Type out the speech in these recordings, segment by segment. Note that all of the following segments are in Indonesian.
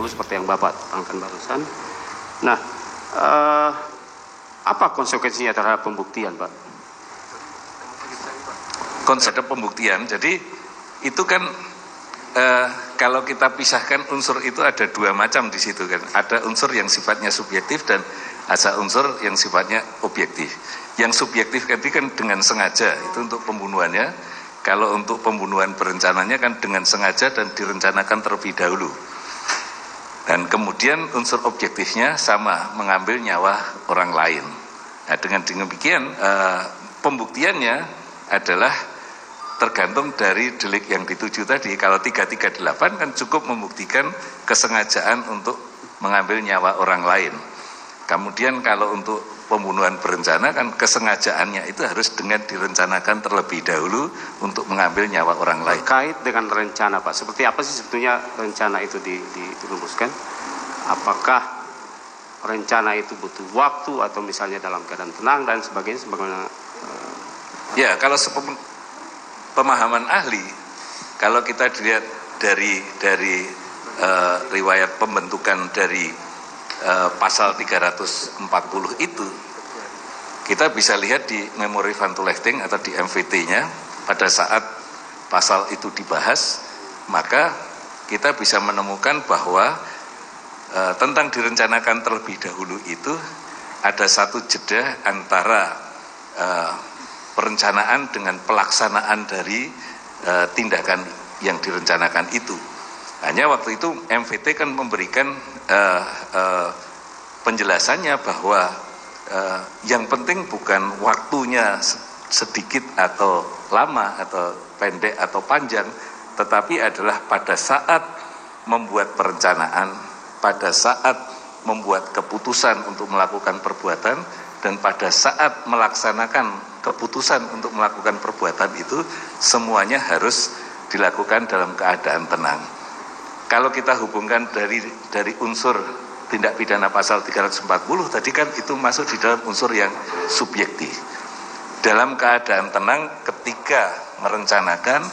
seperti yang Bapak terangkan barusan. Nah, apa konsekuensinya terhadap pembuktian, Pak? Konsep pembuktian, jadi itu kan kalau kita pisahkan unsur itu ada dua macam di situ kan. Ada unsur yang sifatnya subjektif dan ada unsur yang sifatnya objektif. Yang subjektif kan dengan sengaja, itu untuk pembunuhannya. Kalau untuk pembunuhan berencananya kan dengan sengaja dan direncanakan terlebih dahulu. Dan kemudian unsur objektifnya sama, mengambil nyawa orang lain. Nah, dengan demikian pembuktiannya adalah tergantung dari delik yang dituju tadi. Kalau 338 kan cukup membuktikan kesengajaan untuk mengambil nyawa orang lain. Kemudian kalau untuk pembunuhan berencana kan kesengajaannya itu harus dengan direncanakan terlebih dahulu untuk mengambil nyawa orang lain. Terkait dengan rencana, Pak, seperti apa sih sebetulnya rencana itu dirumuskan? Apakah rencana itu butuh waktu atau misalnya dalam keadaan tenang dan sebagainya? Ya, kalau pemahaman ahli, kalau kita dilihat dari riwayat pembentukan dari pasal 340 itu, kita bisa lihat di Memori van Toelechting atau di MVT-nya pada saat pasal itu dibahas, maka kita bisa menemukan bahwa tentang direncanakan terlebih dahulu itu ada satu jeda antara perencanaan dengan pelaksanaan dari tindakan yang direncanakan itu. Hanya waktu itu MVT kan memberikan penjelasannya bahwa yang penting bukan waktunya sedikit atau lama atau pendek atau panjang, tetapi adalah pada saat membuat perencanaan, pada saat membuat keputusan untuk melakukan perbuatan, dan pada saat melaksanakan keputusan untuk melakukan perbuatan itu semuanya harus dilakukan dalam keadaan tenang. Kalau kita hubungkan dari unsur tindak pidana pasal 340 tadi kan itu masuk di dalam unsur yang subjektif. Dalam keadaan tenang ketika merencanakan,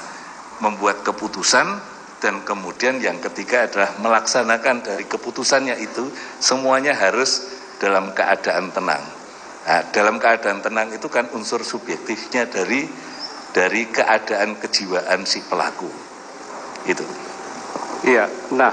membuat keputusan, dan kemudian yang ketiga adalah melaksanakan dari keputusannya itu semuanya harus dalam keadaan tenang. Nah, dalam keadaan tenang itu kan unsur subjektifnya dari keadaan kejiwaan si pelaku. Itu. Iya. Nah,